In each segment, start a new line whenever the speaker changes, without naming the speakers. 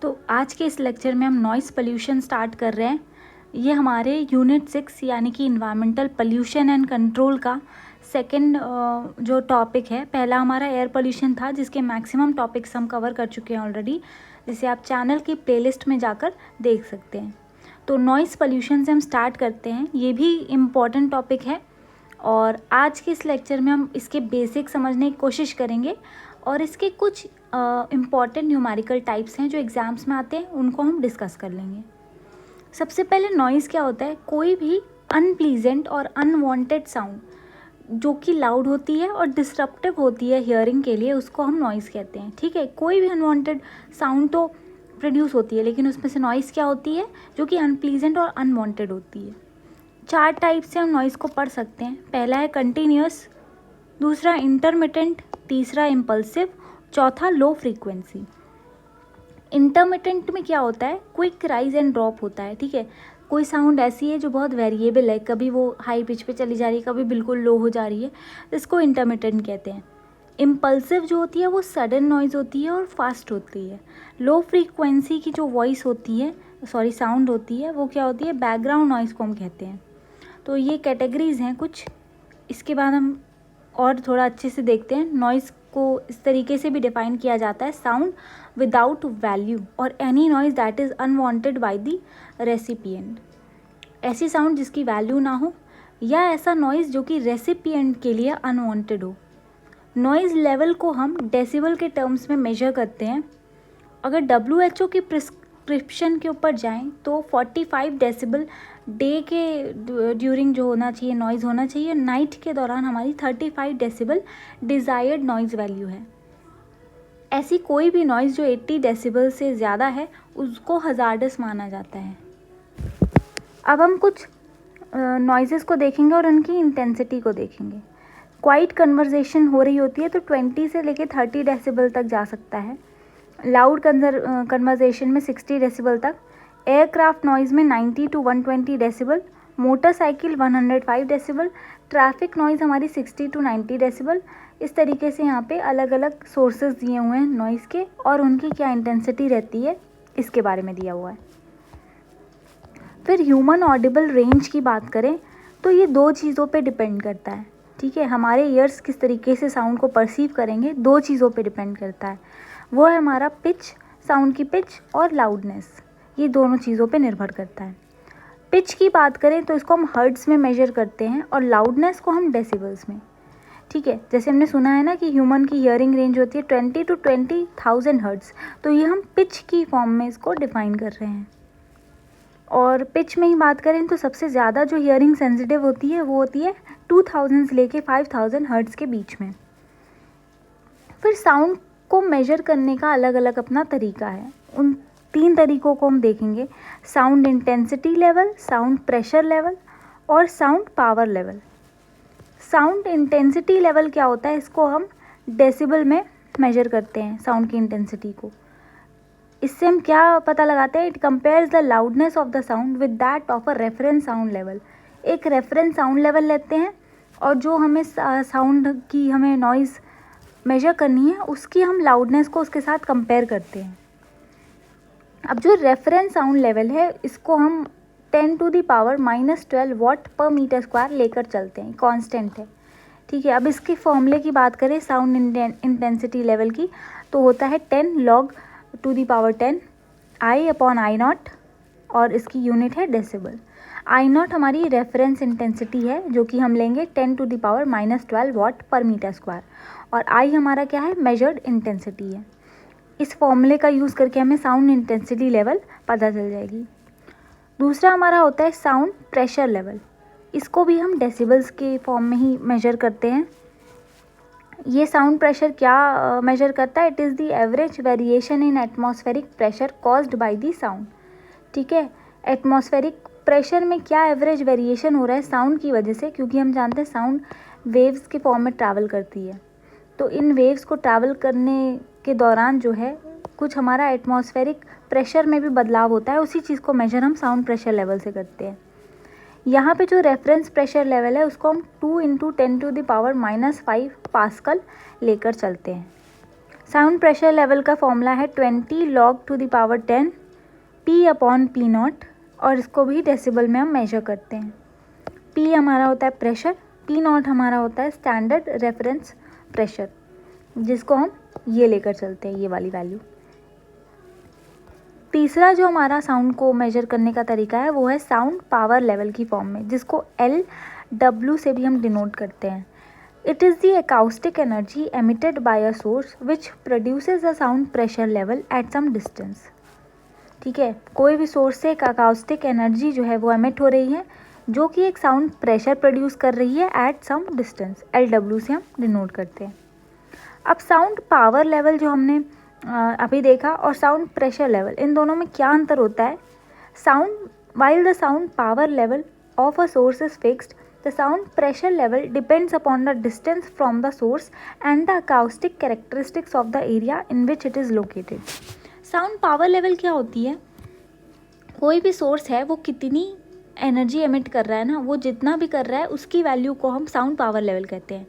तो आज के इस लेक्चर में हम नॉइज़ पोल्यूशन स्टार्ट कर रहे हैं। ये हमारे यूनिट 6 यानी कि इन्वायरमेंटल पोल्यूशन एंड कंट्रोल का सेकंड जो टॉपिक है। पहला हमारा एयर पोल्यूशन था जिसके मैक्सिमम टॉपिक्स हम कवर कर चुके हैं ऑलरेडी, जिसे आप चैनल की प्लेलिस्ट में जाकर देख सकते हैं। तो नॉइज़ पोल्यूशन से हम स्टार्ट करते हैं। ये भी इम्पॉर्टेंट टॉपिक है और आज के इस लेक्चर में हम इसके बेसिक समझने की कोशिश करेंगे और इसके कुछ इम्पॉर्टेंट न्यूमेरिकल टाइप्स हैं जो एग्ज़ाम्स में आते हैं, उनको हम डिस्कस कर लेंगे। सबसे पहले नॉइज़ क्या होता है? कोई भी अनप्लीजेंट और अनवांटेड साउंड जो कि लाउड होती है और डिस्टर्प्टिव होती है हियरिंग के लिए, उसको हम नॉइज़ कहते हैं। ठीक है, कोई भी अनवांटेड साउंड तो प्रोड्यूस होती है, लेकिन उसमें से नॉइज़ क्या होती है जो कि अनप्लीजेंट और अनवांटेड होती है। 4 टाइप से हम नॉइज़ को पढ़ सकते हैं। पहला है कंटिन्यूअस, दूसरा इंटरमिटेंट, तीसरा इम्पल्सिव, चौथा लो फ्रीक्वेंसी। इंटरमिटेंट में क्या होता है? क्विक राइज एंड ड्रॉप होता है। ठीक है, कोई साउंड ऐसी है जो बहुत वेरिएबल है, कभी वो हाई पिच पे चली जा रही है, कभी बिल्कुल लो हो जा रही है, तो इसको इंटरमिटेंट कहते हैं। इम्पल्सिव जो होती है वो सडन नॉइज़ होती है और फास्ट होती है। लो फ्रीक्वेंसी की जो वॉइस होती है, साउंड होती है, वो क्या होती है? बैकग्राउंड नॉइज़ को हम कहते हैं। तो ये कैटेगरीज हैं कुछ। इसके बाद हम और थोड़ा अच्छे से देखते हैं। नॉइज़ को इस तरीके से भी डिफाइन किया जाता है: साउंड विदाउट वैल्यू और any noise that is unwanted by the recipient. ऐसी साउंड जिसकी वैल्यू ना हो, या ऐसा नॉइज़ जो कि रेसिपिएंट के लिए अनवांटेड हो। नॉइज़ लेवल को हम डेसिबल के टर्म्स में मेजर करते हैं। अगर WHO की प्रिस्क्रिप्शन के ऊपर जाएं तो 45 डेसिबल डे के ड्यूरिंग जो होना चाहिए नॉइज़ होना चाहिए। नाइट के दौरान हमारी 35 डेसिबल डिज़ायर्ड नॉइज़ वैल्यू है। ऐसी कोई भी नॉइज़ जो 80 डेसिबल से ज़्यादा है उसको हज़ार्डस माना जाता है। अब हम कुछ नॉइज़ेस को देखेंगे और उनकी इंटेंसिटी को देखेंगे। क्वाइट कन्वर्सेशन हो रही होती है तो 20 से लेके 30 डेसिबल तक जा सकता है। लाउड कन्वर्सेशन में 60 डेसिबल तक। एयरक्राफ्ट नॉइज़ में 90 to 120 decibel. Motorcycle 105 decibel. Traffic noise हमारी 60 to 90 डेसिबल। इस तरीके से यहाँ पे अलग अलग सोर्सेज दिए हुए हैं नॉइज़ के, और उनकी क्या इंटेंसिटी रहती है इसके बारे में दिया हुआ है। फिर ह्यूमन ऑडिबल रेंज की बात करें तो ये 2 चीज़ों पे डिपेंड करता है। ठीक है, हमारे ईयर्स किस तरीके से साउंड को परसीव करेंगे 2 चीज़ों पे डिपेंड करता है। वो है हमारा पिच, साउंड की पिच, और लाउडनेस। ये दोनों चीज़ों पे निर्भर करता है। पिच की बात करें तो इसको हम हर्ट्ज़ में मेजर करते हैं और लाउडनेस को हम डेसिबल्स में। ठीक है, जैसे हमने सुना है ना कि ह्यूमन की हियरिंग रेंज होती है 20 to 20,000 हर्ट्ज़, तो ये हम पिच की फॉर्म में इसको डिफाइन कर रहे हैं। और पिच में ही बात करें तो सबसे ज़्यादा जो हियरिंग सेंसिटिव होती है वो होती है 2000 से लेके 5000 हर्ट्ज़ के बीच में। फिर साउंड को मेजर करने का अलग अलग अपना तरीका है। उन 3 तरीक़ों को हम देखेंगे: sound intensity level, sound pressure level और sound power level. Sound intensity level क्या होता है? इसको हम डेसिबल में मेजर करते हैं साउंड की इंटेंसिटी को। इससे हम क्या पता लगाते हैं? It compares the loudness of the sound with that of a reference sound level. एक रेफरेंस साउंड लेवल लेते हैं और जो हमें साउंड की हमें नॉइज़ मेजर करनी है उसकी हम लाउडनेस को उसके साथ कंपेयर करते हैं। अब जो रेफरेंस साउंड लेवल है इसको हम 10 to the power -12 वाट पर मीटर स्क्वायर लेकर चलते हैं, कांस्टेंट है। ठीक है, अब इसके फॉर्मूले की बात करें साउंड इंटेंसिटी लेवल की तो होता है 10 log to the power 10 I/I0, और इसकी यूनिट है डेसिबल। I0 हमारी रेफरेंस इंटेंसिटी है जो कि हम लेंगे 10 to the power -12 वाट पर मीटर स्क्वायर, और I हमारा क्या है? मेजर्ड इंटेंसिटी है। इस फॉर्मूले का यूज़ करके हमें साउंड इंटेंसिटी लेवल पता चल जाएगी। दूसरा हमारा होता है साउंड प्रेशर लेवल। इसको भी हम डेसिबल्स के फॉर्म में ही मेजर करते हैं। ये साउंड प्रेशर क्या मेजर करता है? It is the average variation in atmospheric pressure caused by the sound. ठीक है, एटमॉस्फेरिक प्रेशर में क्या एवरेज वेरिएशन हो रहा है साउंड की वजह से, क्योंकि हम जानते हैं साउंड वेव्स के फॉर्म में ट्रैवल करती है। तो इन वेव्स को ट्रैवल करने के दौरान जो है कुछ हमारा एटमॉस्फेरिक प्रेशर में भी बदलाव होता है, उसी चीज़ को मेजर हम साउंड प्रेशर लेवल से करते हैं। यहाँ पे जो रेफरेंस प्रेशर लेवल है उसको हम 2 × 10⁻⁻5 पास्कल लेकर चलते हैं। साउंड प्रेशर लेवल का फॉर्मूला है 20 log to the power 10 P/P0 और इसको भी डेसिबल में हम मेजर करते हैं। P हमारा होता है प्रेशर, P0 हमारा होता है स्टैंडर्ड रेफरेंस प्रेशर, जिसको हम ये लेकर चलते हैं, ये वाली वैल्यू। तीसरा जो हमारा साउंड को मेजर करने का तरीका है वो है साउंड पावर लेवल की फॉर्म में, जिसको LW से भी हम डिनोट करते हैं। It is the acoustic energy emitted by a source which produces a sound pressure level at some distance. ठीक है, कोई भी सोर्स से एक अकाउस्टिक एनर्जी जो है वो एमिट हो रही है जो कि एक साउंड प्रेशर प्रोड्यूस कर रही है एट सम डिस्टेंस, LW से हम डिनोट करते हैं। अब साउंड पावर लेवल जो हमने अभी देखा और साउंड प्रेशर लेवल, इन दोनों में क्या अंतर होता है? Sound while the sound power level of a source is fixed, the sound pressure level depends upon the distance from the source and the acoustic characteristics of the area in which it is located. Sound power level क्या होती है? कोई भी source है वो कितनी energy emit कर रहा है ना, वो जितना भी कर रहा है उसकी वैल्यू को हम साउंड पावर लेवल कहते हैं।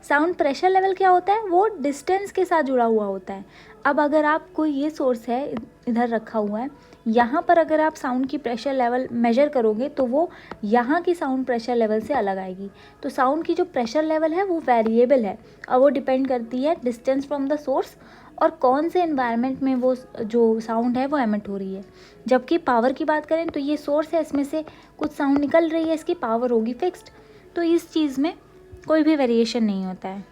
साउंड प्रेशर लेवल क्या होता है? वो डिस्टेंस के साथ जुड़ा हुआ होता है। अब अगर आप कोई ये सोर्स है इधर रखा हुआ है, यहाँ पर अगर आप साउंड की प्रेशर लेवल मेजर करोगे तो वो यहाँ की साउंड प्रेशर लेवल से अलग आएगी। तो साउंड की जो प्रेशर लेवल है वो वेरिएबल है और वो डिपेंड करती है डिस्टेंस फ्रॉम द सोर्स और कौन से एनवायरनमेंट में वो जो साउंड है वो एमिट हो रही है। जबकि पावर की बात करें तो ये सोर्स है, इसमें से कुछ साउंड निकल रही है, इसकी पावर होगी फिक्स्ड, तो इस चीज़ में कोई भी वेरिएशन नहीं होता है।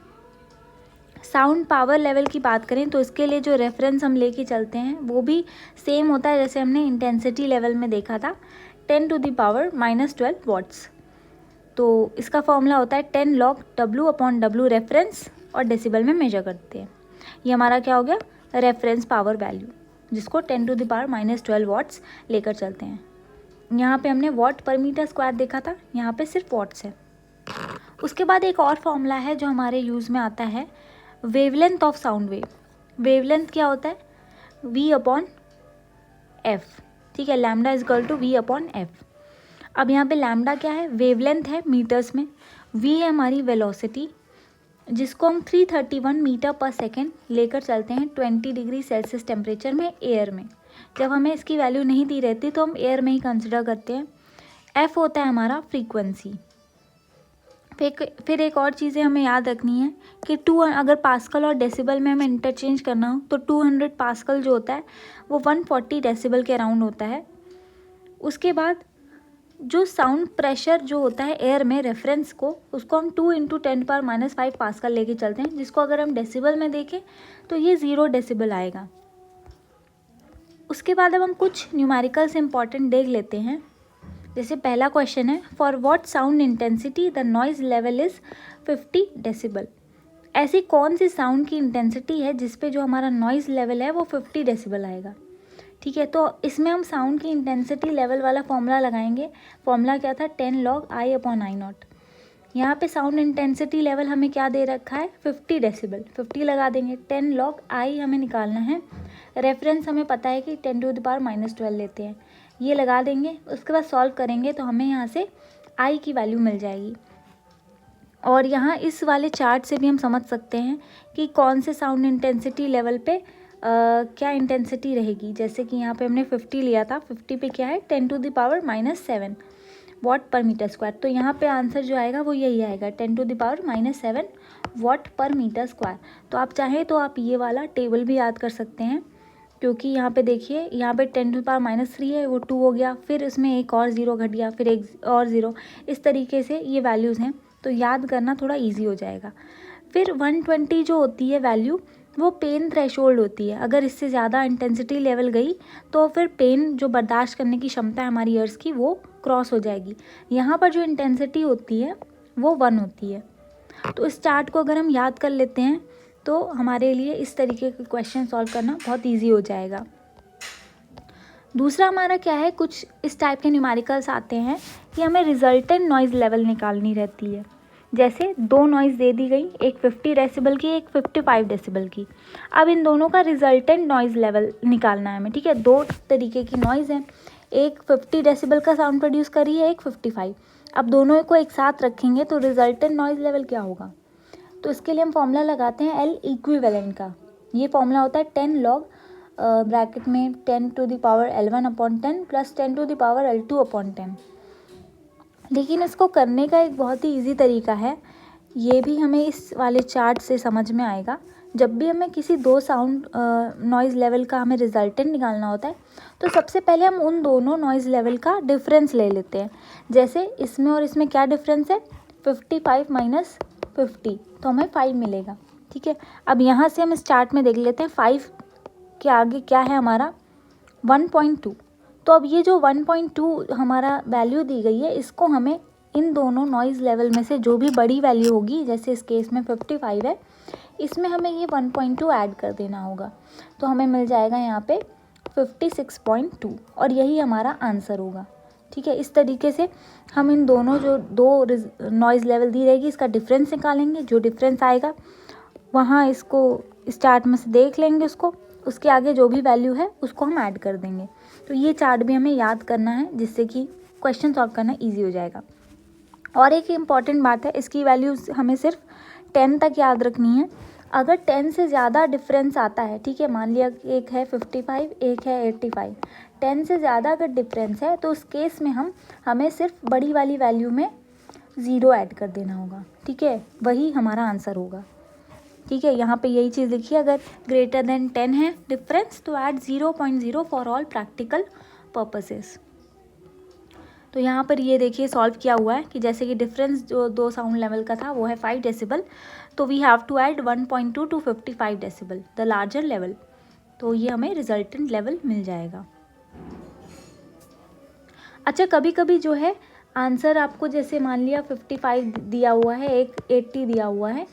साउंड पावर लेवल की बात करें तो इसके लिए जो रेफरेंस हम लेके चलते हैं वो भी सेम होता है जैसे हमने इंटेंसिटी लेवल में देखा था, 10⁻⁻12 वॉट्स। तो इसका फॉर्मूला होता है 10 log W/W रेफरेंस और डेसिबल में मेजर करते हैं। ये हमारा क्या हो गया? रेफरेंस पावर वैल्यू, जिसको 10⁻12 वॉट्स लेकर चलते हैं। यहाँ पे हमने वॉट पर मीटर स्क्वायर देखा था, यहाँ पे सिर्फ वॉट्स है। उसके बाद एक और फॉर्मूला है जो हमारे यूज़ में आता है, wavelength of sound wave. Wavelength क्या होता है? V/F। ठीक है, lambda is equal to V/F। अब यहाँ पे लैम्डा क्या है? वेवलेंथ है मीटर्स में, V है हमारी वेलोसिटी, जिसको हम 331 मीटर पर सेकेंड लेकर चलते हैं 20 डिग्री सेल्सियस टेम्परेचर में एयर में। जब हमें इसकी वैल्यू नहीं दी रहती तो हम एयर में ही कंसिडर करते हैं। F होता है हमारा फ्रीक्वेंसी। फिर एक और चीज़ें हमें याद रखनी है कि अगर पास्कल और डेसिबल में हमें इंटरचेंज करना हो तो 200 पास्कल जो होता है वो 140 डेसिबल के अराउंड होता है। उसके बाद जो साउंड प्रेशर जो होता है एयर में रेफरेंस को, उसको हम 2 × 10⁻⁵ पास्कल लेके चलते हैं, जिसको अगर हम डेसिबल में देखें तो ये 0 डेसिबल आएगा। उसके बाद अब हम कुछ न्यूमेरिकल्स इंपॉर्टेंट देख लेते हैं। जैसे पहला क्वेश्चन है, for what sound intensity the noise level is 50 decibel. ऐसी कौन सी साउंड की इंटेंसिटी है जिस पे जो हमारा नॉइज़ लेवल है वो 50 डेसिबल आएगा। ठीक है, तो इसमें हम साउंड की इंटेंसिटी लेवल वाला फॉर्मूला लगाएंगे। फॉर्मूला क्या था? 10 log I/I0। यहाँ पे साउंड इंटेंसिटी लेवल हमें क्या दे रखा है? 50 डेसिबल। 50 लगा देंगे, 10 log I हमें निकालना है, रेफरेंस हमें पता है कि 10⁻12 लेते हैं, ये लगा देंगे। उसके बाद सॉल्व करेंगे तो हमें यहाँ से I की वैल्यू मिल जाएगी। और यहाँ इस वाले चार्ट से भी हम समझ सकते हैं कि कौन से साउंड इंटेंसिटी लेवल पे क्या इंटेंसिटी रहेगी। जैसे कि यहाँ पे हमने 50 लिया था, 50 पे क्या है? 10⁻⁻7 वॉट पर मीटर स्क्वायर। तो यहाँ पे आंसर जो आएगा वो यही आएगा, 10⁻⁻7 वॉट पर मीटर स्क्वायर। तो आप चाहें तो आप ये वाला टेबल भी याद कर सकते हैं, क्योंकि यहाँ पे देखिए, यहाँ पे 10⁻³ है, वो 2 हो गया, फिर इसमें एक और 0 घट गया, फिर एक और 0, इस तरीके से ये वैल्यूज़ हैं, तो याद करना थोड़ा इजी हो जाएगा। फिर 120 जो होती है वैल्यू, वो पेन थ्रेशोल्ड होती है। अगर इससे ज़्यादा इंटेंसिटी लेवल गई तो फिर पेन जो बर्दाश्त करने की क्षमता है हमारी ईयर्स की वो क्रॉस हो जाएगी। यहाँ पर जो इंटेंसिटी होती है वो 1 होती है। तो इस चार्ट को अगर हम याद कर लेते हैं तो हमारे लिए इस तरीके के क्वेश्चन सॉल्व करना बहुत ईजी हो जाएगा। दूसरा हमारा क्या है, कुछ इस टाइप के न्यूमेरिकल्स आते हैं कि हमें रिजल्टेंट नॉइज़ लेवल निकालनी रहती है। जैसे 2 नॉइज़ दे दी गई, एक 50 डेसिबल की, एक 55 डेसिबल की। अब इन दोनों का रिजल्टेंट नॉइज़ लेवल निकालना है हमें। ठीक है, 2 तरीके की नॉइज़ हैं, एक 50 डेसिबल का साउंड प्रोड्यूस कर रही है, एक 55। अब दोनों को एक साथ रखेंगे तो रिजल्टेंट नॉइज़ लेवल क्या होगा? तो इसके लिए हम फॉर्मूला लगाते हैं L इक्विवेलेंट का। ये फॉर्मूला होता है 10 log ब्रैकेट में 10 to the power L1/10 plus 10 to the power L2/10। लेकिन इसको करने का एक बहुत ही इजी तरीका है, ये भी हमें इस वाले चार्ट से समझ में आएगा। जब भी हमें किसी दो साउंड नॉइज़ लेवल का हमें रिजल्टेंट निकालना होता है तो सबसे पहले हम उन दोनों नॉइज़ लेवल का डिफरेंस ले लेते हैं। जैसे इसमें और इसमें क्या डिफरेंस है, 55 माइनस 50, तो हमें 5 मिलेगा। ठीक है, अब यहाँ से हम इस चार्ट में देख लेते हैं 5 के आगे क्या है हमारा 1.2। तो अब ये जो 1.2 हमारा वैल्यू दी गई है, इसको हमें इन दोनों नॉइज़ लेवल में से जो भी बड़ी वैल्यू होगी, जैसे इस केस में 55 है, इसमें हमें ये 1.2 ऐड कर देना होगा। तो हमें मिल जाएगा यहाँ पे 56.2 और यही हमारा आंसर होगा। ठीक है, इस तरीके से हम इन दोनों जो दो नॉइज़ लेवल दी रहेगी इसका डिफरेंस निकालेंगे। जो डिफरेंस आएगा वहाँ इसको इस चार्ट में से देख लेंगे, उसके आगे जो भी वैल्यू है उसको हम ऐड कर देंगे। तो ये चार्ट भी हमें याद करना है, जिससे कि क्वेश्चन सॉल्व करना ईजी हो जाएगा। और एक इम्पॉर्टेंट बात है, इसकी वैल्यू हमें सिर्फ 10 तक याद रखनी है। अगर 10 से ज़्यादा डिफरेंस आता है, ठीक है, मान लिया एक है 55 एक है 85, 10 से ज़्यादा अगर डिफरेंस है तो उस केस में हमें सिर्फ बड़ी वाली वैल्यू में 0 ऐड कर देना होगा। ठीक है, वही हमारा आंसर होगा। ठीक है, यहाँ पे यही चीज़ लिखिए, अगर ग्रेटर देन 10 है डिफरेंस तो add 0.0 for all practical purposes. तो यहाँ पर ये देखिए सॉल्व किया हुआ है कि जैसे कि डिफरेंस जो दो साउंड लेवल का था वो है 5 डेसिबल, तो we have to add 1.2 to 55 decibel the larger level. तो ये हमें रिजल्टेंट लेवल मिल जाएगा। अच्छा, कभी कभी जो है आंसर आपको जैसे मान लिया 55 दिया हुआ है, एक 80 दिया हुआ है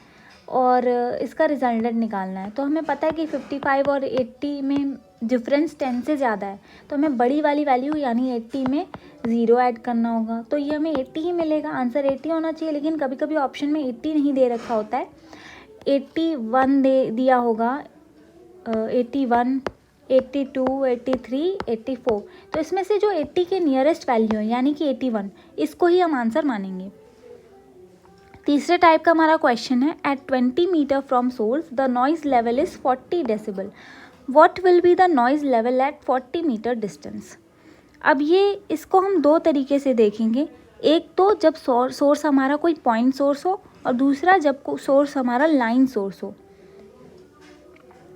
और इसका रिजल्टेंट निकालना है, तो हमें पता है कि 55 और 80 में डिफरेंस 10 से ज़्यादा है, तो हमें बड़ी वाली वैल्यू यानी 80 में 0 ऐड करना होगा। तो ये हमें 80 ही मिलेगा, आंसर 80 होना चाहिए। लेकिन कभी कभी ऑप्शन में 80 नहीं दे रखा होता है, 81 दिया होगा, 81, 82, 83, 84। तो इसमें से जो 80 के नियरेस्ट वैल्यू है यानी कि 81, इसको ही हम आंसर मानेंगे। तीसरे टाइप का हमारा क्वेश्चन है, at 20 metre from source the noise level is 40 decibel, what will be the noise level at 40 metre distance. अब ये इसको हम दो तरीके से देखेंगे, एक तो जब सोर्स हमारा कोई पॉइंट सोर्स हो और दूसरा जब सोर्स हमारा लाइन सोर्स हो।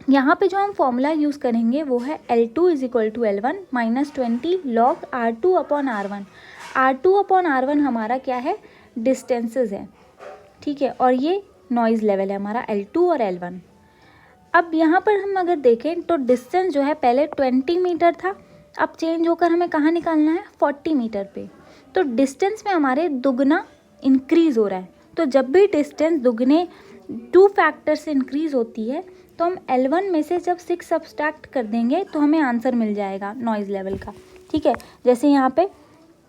यहाँ पे जो हम फॉर्मूला यूज़ करेंगे वो है L2 = L1 minus 20 log R2/R1। R2/R1 हमारा क्या है, डिस्टेंसेस है। ठीक है, और ये नॉइज़ लेवल है हमारा L2 और L1। अब यहाँ पर हम अगर देखें तो डिस्टेंस जो है पहले 20 मीटर था, अब चेंज होकर हमें कहाँ निकालना है, 40 मीटर पे। तो डिस्टेंस में हमारे दुगना इंक्रीज़ हो रहा है। तो जब भी डिस्टेंस दुगने 2 फैक्टर से इंक्रीज़ होती है तो हम L1 में से जब 6 सब्सट्रैक्ट कर देंगे तो हमें आंसर मिल जाएगा नॉइज़ लेवल का। ठीक है, जैसे यहाँ पे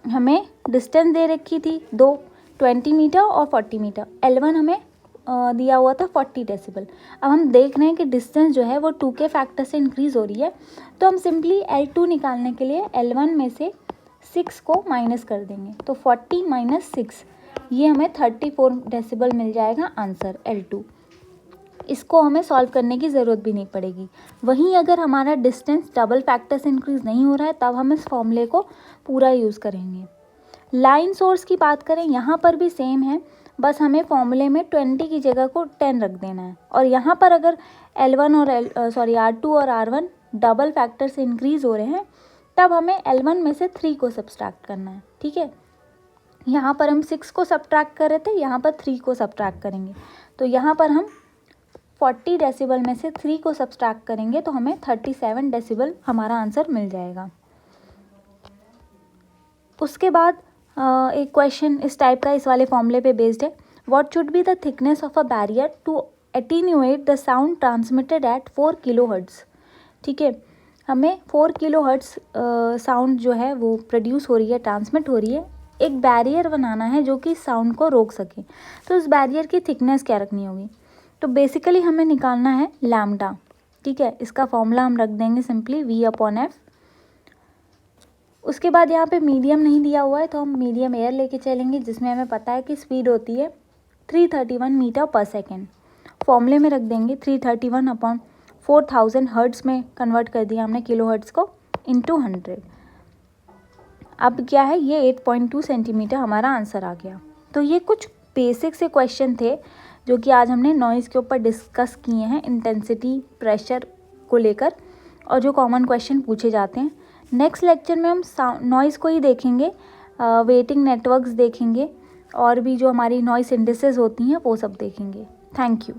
हमें डिस्टेंस दे रखी थी 20 मीटर और 40 मीटर, L1 हमें दिया हुआ था 40 डेसिबल। अब हम देख रहे हैं कि डिस्टेंस जो है वो 2 के फैक्टर से इंक्रीज़ हो रही है, तो हम सिंपली L2 निकालने के लिए L1 में से 6 को माइनस कर देंगे, तो 40 माइनस 6, ये हमें 34 डेसिबल मिल जाएगा आंसर L2। इसको हमें सॉल्व करने की ज़रूरत भी नहीं पड़ेगी। वहीं अगर हमारा डिस्टेंस डबल फैक्टर से इंक्रीज़ नहीं हो रहा है तब हम इस फॉर्मूले को पूरा यूज़ करेंगे। लाइन सोर्स की बात करें, यहाँ पर भी सेम है, बस हमें फॉर्मूले में 20 की जगह को 10 रख देना है। और यहाँ पर अगर L1 और R2 और R1 डबल फैक्टर से इंक्रीज़ हो रहे हैं तब हमें L1 में से 3 को सब्सट्रैक्ट करना है। ठीक है, यहाँ पर हम 6 को सब्ट्रैक्ट कर रहे थे, यहाँ पर 3 को सब्ट्रैक्ट करेंगे, तो यहाँ पर हम 40 डेसिबल में से 3 को सब्ट्रैक्ट करेंगे तो हमें 37 डेसिबल हमारा आंसर मिल जाएगा। उसके बाद एक क्वेश्चन इस टाइप का इस वाले फॉर्मूले पे बेस्ड है, what should be the thickness of a barrier to attenuate the sound transmitted at 4 kilohertz. ठीक है, हमें 4 किलोहर्ट्ज़ साउंड जो है वो प्रोड्यूस हो रही है, ट्रांसमिट हो रही है, एक बैरियर बनाना है जो कि साउंड को रोक सके। तो उस बैरियर की थिकनेस क्या रखनी होगी, तो बेसिकली हमें निकालना है लैम्डा। ठीक है, इसका फॉर्मूला हम रख देंगे सिंपली V/F। उसके बाद यहाँ पे मीडियम नहीं दिया हुआ है तो हम मीडियम एयर लेके चलेंगे, जिसमें हमें पता है कि स्पीड होती है 331 मीटर पर सेकेंड। फॉर्मूले में रख देंगे 331/4 4000 हर्ट्ज़ में कन्वर्ट कर दिया हमने किलो हर्ट्ज़ को इंटू 100। अब क्या है, ये 8.2 सेंटीमीटर हमारा आंसर आ गया। तो ये कुछ बेसिक से क्वेश्चन थे जो कि आज हमने नॉइज़ के ऊपर डिस्कस किए हैं, इंटेंसिटी, प्रेशर को लेकर, और जो कॉमन क्वेश्चन पूछे जाते हैं। नेक्स्ट लेक्चर में हम नॉइज़ को ही देखेंगे, वेटिंग नेटवर्क्स देखेंगे, और भी जो हमारी नॉइज़ इंडिसेस होती हैं वो सब देखेंगे। Thank you.